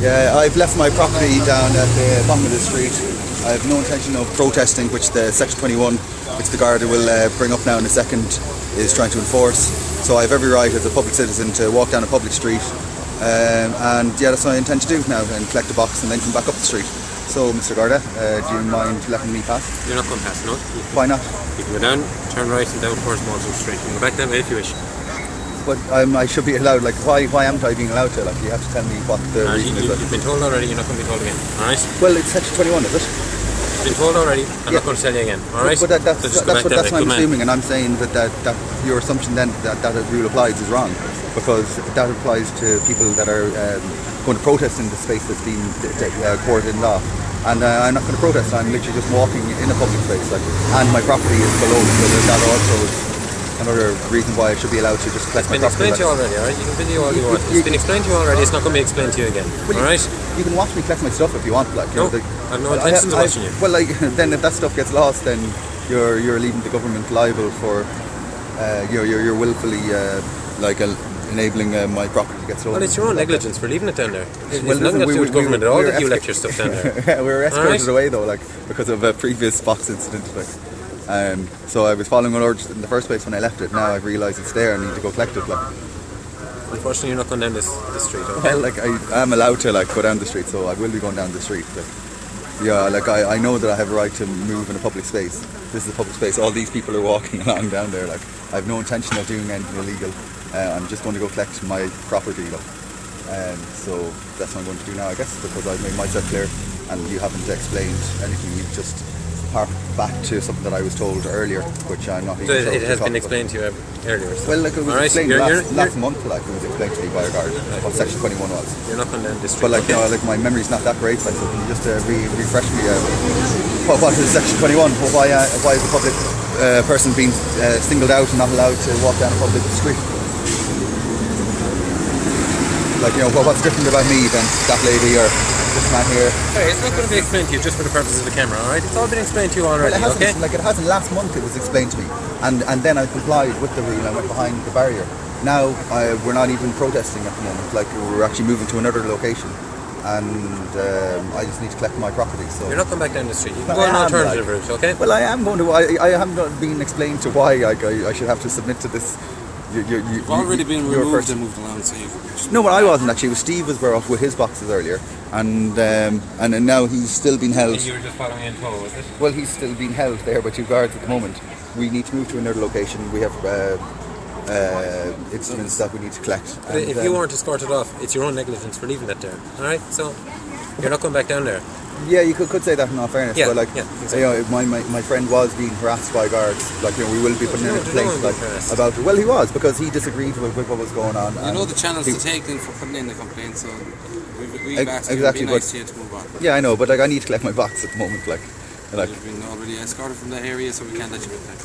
Yeah, I've left my property down at the bottom of the street. I have no intention of protesting, which the Section 21, which the Garda will bring up now in a second, is trying to enforce. So I have every right as a public citizen to walk down a public street. And yeah, that's what I intend to do now, and collect a box and then come back up the street. So, Mr. Garda, do you mind letting me pass? You're not going to pass, no? Why not? You can go down, turn right and down towards Malton Street. You can go back that way if you wish. But I should be allowed, like, why am I being allowed to? Like, you have to tell me what the reason is. You've been told already, you're not going to be told again, alright? Well, it's Section 21, is it? You've been told already, I'm not going to tell you again, alright? But that's what I'm assuming, and I'm saying that your assumption then that rule applies is wrong, because that applies to people that are going to protest in the space that's been cordoned off. And I'm not going to protest, I'm literally just walking in a public space, like, and my property is below, so that also is another reason why I should be allowed to just collect my property. It's been explained to you already, alright? You can video all you want. It's been explained to you already, it's not going to be explained to you again, alright? You can watch me collect my stuff if you want, like. No, I have no intentions of watching you. Well, like, then if that stuff gets lost, then you're leaving the government liable for, you're willfully, enabling my property to get stolen. Well, it's your own negligence for leaving it down there. It's nothing to do with government at all that you left your stuff down there. Yeah, we were escorted away though, like, because of a previous box incident. Like, so I was following orders in the first place when I left it. Now I've realised it's there and I need to go collect it. Like. Unfortunately, you're not going down this street. Okay? Well, like, I am allowed to go down the street, so I will be going down the street. Like, yeah, like I know that I have a right to move in a public space. This is a public space. All these people are walking along down there. Like, I have no intention of doing anything illegal. I'm just going to go collect my property, so that's what I'm going to do now, I guess, because I've made myself clear and you haven't explained anything. You've just harped back to something that I was told earlier, which I'm not even sure. It has been explained to you earlier. So. Well, like, it was explained last month, like, it was explained to me by a guard what Section 21 was. You're not going down this street. But like, okay. Like, my memory's not that great, like, so can you just refresh me? What is Section 21? Why is a public person being singled out and not allowed to walk down a public street? Like, what's different about me than that lady or this man here? Hey, it's not going to be explained to you just for the purposes of the camera, alright? It's all been explained to you already, well, it hasn't, okay? Like, it hasn't. Last month it was explained to me, and then I complied with the rule. I went behind the barrier. Now we're not even protesting at the moment. Like, we're actually moving to another location, and I just need to collect my property. So you're not going back down the street. You can go an alternative route, okay? Well, I am going to. I haven't been explained to why I should have to submit to this. You've already been removed and moved around, so you... No, but I wasn't actually. Steve was off with his boxes earlier, and now he's still being held. You were just following in tow, was it? Well, he's still being held there by two guards at the moment. We need to move to another location. We have instruments that we need to collect. But if you weren't escorted off, it's your own negligence for leaving that there. All right, so you're not going back down there. Yeah, you could say that in all fairness, yeah, but like, exactly. My friend was being harassed by guards. Like, we will be putting in a complaint about it. Well, he was, because he disagreed with what was going on. You know the channels to take then for putting in the complaint, so we've asked you to be nice to you to move on. Yeah, I know, but like, I need to collect my box at the moment. Like, you've been already escorted from that area, so we can't let you get there.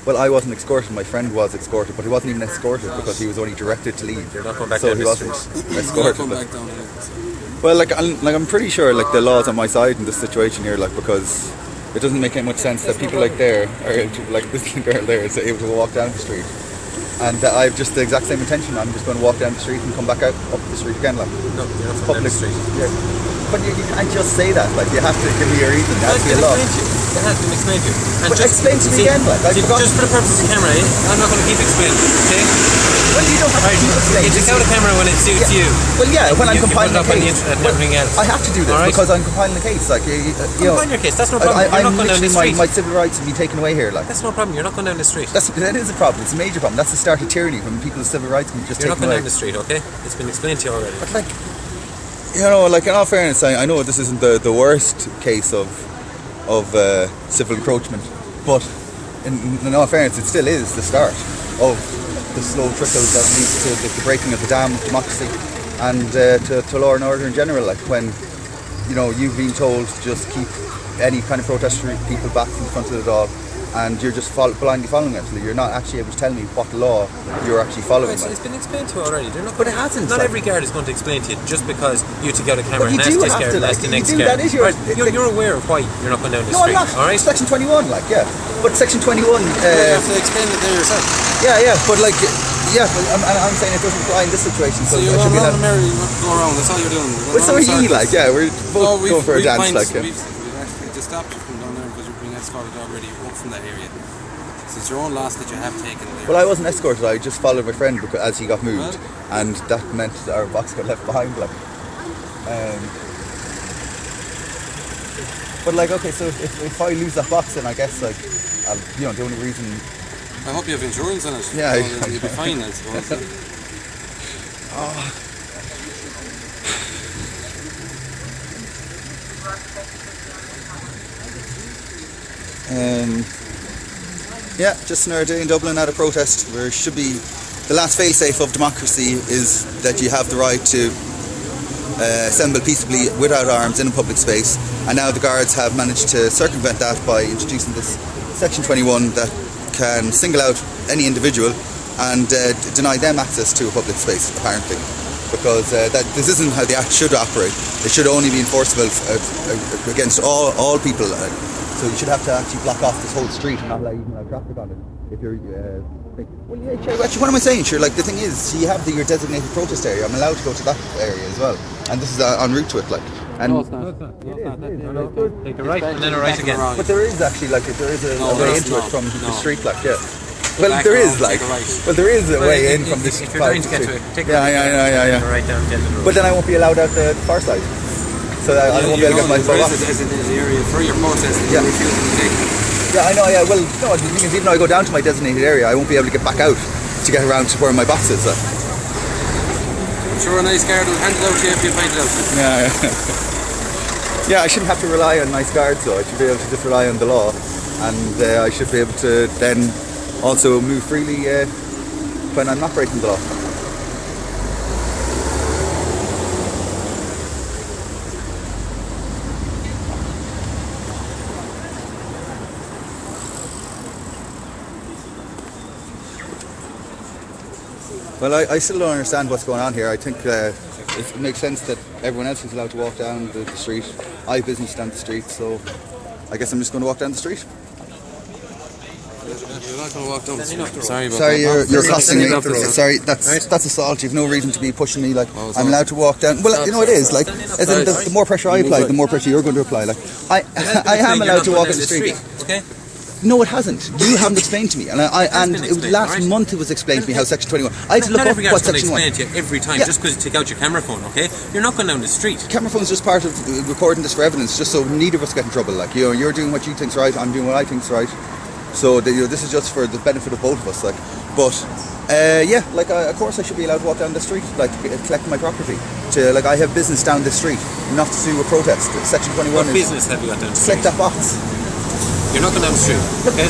Well, I wasn't escorted. My friend was escorted, but he wasn't even escorted because he was only directed to leave. You're not going back so down he wasn't escorted. Back down here, so. Well, like I'm pretty sure like the law's on my side in this situation here, like, because it doesn't make any much sense that people like there are like this girl there is able to walk down the street, and I have just the exact same intention. I'm just going to walk down the street and come back out up the street again, like. No, you're not public down the street. Yeah. But you can't just say that. Like, you have to give me a reason. It has to be a law. It has been explained to you. And but explain to me again, like. Just for the purpose of the camera, I'm not going to keep explaining. Okay. Well, you don't have to keep explaining. You take out a camera when it suits you. Well, yeah, when I'm compiling a case. And everything else. I have to do this because I'm compiling a case. Like, compile your case. That's no problem. You're not going down the street. My civil rights will be taken away here. Like, that's no problem. You're not going down the street. That is a problem. It's a major problem. That's the start of tyranny, when people's civil rights can be just taken away. You're not going down the street, okay? It's been explained to you already. But like, like, in all fairness, I know this isn't the worst case of civil encroachment, but in all fairness, it still is the start of the slow trickle that leads to the breaking of the dam of democracy and to law and order in general. Like, when you've been told to just keep any kind of protesters people back from the front of the door, and you're just blindly following it. You're not actually able to tell me what law you're actually following. Right, so it's been explained to you already. But it hasn't. Not every guard is going to explain to you just because you took out a camera and asked this guard and asked the next guard. That is you're aware of why you're not going down the street. No, I'm not. All right? Section 21, like, yeah. But Section 21... you have to explain it there yourself. Yeah, but like, Yeah, but I'm saying it doesn't apply in this situation. So I you're should be around allowed. the merry go around. That's all you're doing. Well, so are you, like, yeah, we're both going for a dance, like. We've actually just stopped you from down there because you're being escorted already up from that area. So it's your own loss that you have taken there. Well, I wasn't escorted. I just followed my friend because as he got moved, and that meant that our box got left behind, like. But like, okay, so if I lose that box, then I guess like, I'll, the only reason. I hope you have insurance on it. Yeah, so you'll be fine, I suppose. Yeah, just another day in Dublin at a protest where should be the last fail-safe of democracy is that you have the right to assemble peaceably without arms in a public space, and now the guards have managed to circumvent that by introducing this section 21 that can single out any individual and deny them access to a public space, apparently, because this isn't how the act should operate. It should only be enforceable against all people. So you should have to actually block off this whole street and not allow even traffic on it. If you're, well, yeah, actually, what am I saying? Sure, like the thing is, you have your designated protest area. I'm allowed to go to that area as well, and this is en route to it, like. And no, it's not. Take a right and then a right again. But there is actually a way into it from the street, like, yeah. Well, Back there is around, like, take a right. well, there is a way in from this. If you're trying to get to it, take a right down the end of the road. But then I won't be allowed out the far side, so I won't be able to get my foot off. As in the area for your protest, Yeah. you're refusing to take. Yeah, I know. Yeah, well, no. The thing is, even though I go down to my designated area, I won't be able to get back out to get around to where my box is. I'm sure a nice guard will hand it out to you if you find it out. Yeah, I shouldn't have to rely on nice guards, though. I should be able to just rely on the law, and I should be able to then also move freely when I'm not breaking the law. Well, I still don't understand what's going on here. I think it makes sense that everyone else is allowed to walk down the street. I have business down the street, so I guess I'm just going to walk down the street. You're not going to walk down the street. Sorry about Sorry, that. you're accosting me. Sorry. Sorry, that's assault. You've no reason to be pushing me. Like, I'm allowed to walk down. Well, you know it is. Like, as in the more pressure I apply, the more pressure you're going to apply. Like, I am allowed to walk in the street. Okay. No, it hasn't. You haven't explained to me, and last month it was explained to me how Section 21. I had to look up what Section 1. Explain to you every time just because you take out your camera phone. Okay, you're not going down the street. Camera phone's just part of recording this for evidence, just so neither of us get in trouble. Like, you're doing what you think's right, I'm doing what I think's right. So this is just for the benefit of both of us. Like, but of course I should be allowed to walk down the street, like collect my property. I have business down the street, not to do a protest. Section 21 What is business have you got down the street? collect that box. You're not going down the street. Okay.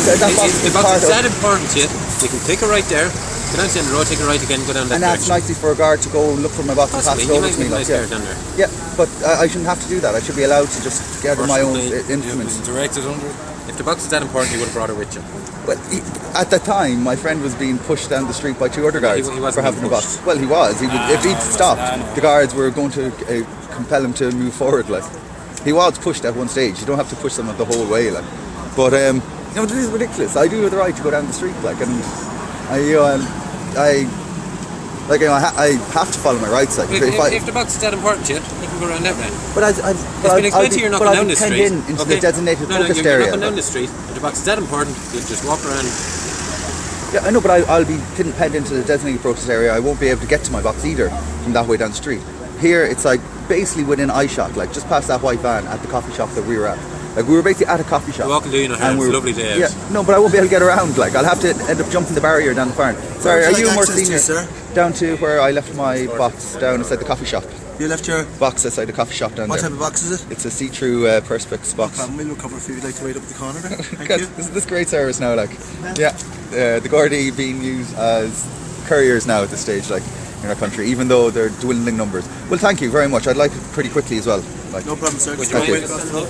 The box is that important to you. You can take a right there, go down to the end of the road, take a right again, go down that and that's direction. nicely for a guard to go look for my box and pass it over to me. Nice guard down there. Yeah, but I shouldn't have to do that. I should be allowed to just gather my own instruments. Directed under it. If the box is that important, you would have brought it with you. Well, at the time, my friend was being pushed down the street by two other guards he wasn't for having a being box. Well, he was. If he'd stopped, the guards were going to compel him to move forward. Like, he was pushed at one stage. You don't have to push them the whole way. Like, but this is ridiculous. I do have the right to go down the street. Like, and I have to follow my rights. Like, if the box is that important to you, you can go around that way. But it's been explained to you, you're not going down the street. Into the designated protest you're area. not going down the street. If the box is that important, you just walk around. Yeah, I know, but I'll be pinned into the designated protest area. I won't be able to get to my box either from that way down the street. Here, it's like basically within eyeshot, like just past that white van at the coffee shop that we were at. Like, we were basically at a coffee shop. You're walking doing it, it's a lovely day out. Yeah, no, but I won't be able to get around. Like, I'll have to end up jumping the barrier down the farm. Sorry, are you more senior? Sir? Down to where I left my box down outside the coffee shop. You left your Box outside the coffee shop down what there. type of box is it? It's a see-through Perspex box. We'll recover if you'd like to wait up the corner there. Thank God, you. this is great service now, like. Yeah, the Gardai being used as couriers now at this stage, like, in our country, even though they're dwindling numbers. Well, thank you very much. I'd like it pretty quickly as well. Like, No problem, sir. Would you Thank mind you. waiting across the road?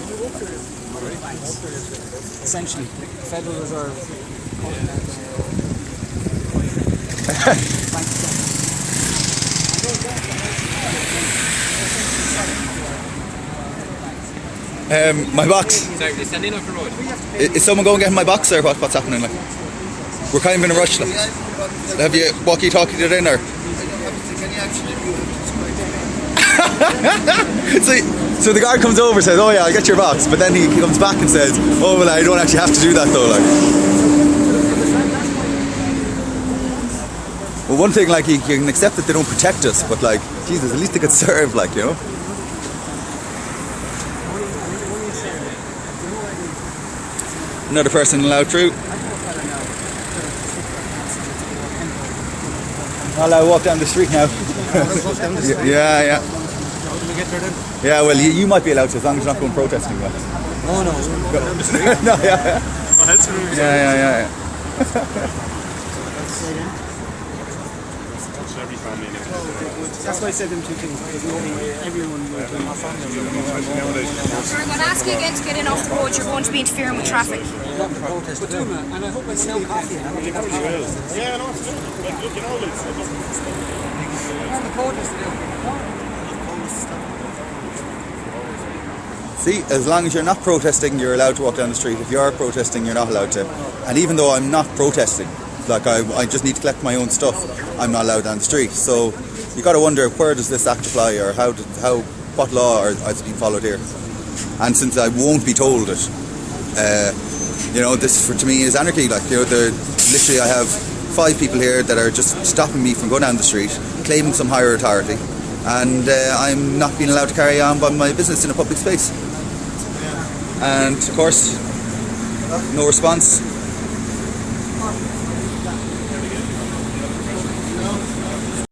Essentially, Federal Reserve. My box. Sorry, they're standing off the road. Is someone going to get my box, or what's happening? Like, we're kind of in a rush. Like. Have you walkie-talkied it in, or? So the guard comes over and says, oh yeah, I'll get your box, but then he comes back and says, oh well, I don't actually have to do that though, like. Well, one thing, like, you can accept that they don't protect us, but like, Jesus, at least they could serve, like, you know. Another person allowed through. I'll walk down the street now. Yeah. Yeah, well, you might be allowed to, as long as you're not going protesting. Like. Oh no. No, yeah. Oh, that's really Yeah. That's why I said them two things, because everyone will do my family. Sorry, I'm going to ask you again to get in off the road. You're going to be interfering with traffic. And I hope I smell coffee. Yeah, I know. Like, look at all this. See, as long as you're not protesting, you're allowed to walk down the street. If you are protesting, you're not allowed to. And even though I'm not protesting, like I just need to collect my own stuff, I'm not allowed down the street. So you got to wonder, where does this act apply, or what law is being followed here? And since I won't be told it, you know, this to me is anarchy. Like, you know, literally I have 5 people here that are just stopping me from going down the street, claiming some higher authority, and I'm not being allowed to carry on by my business in a public space. And of course, no response.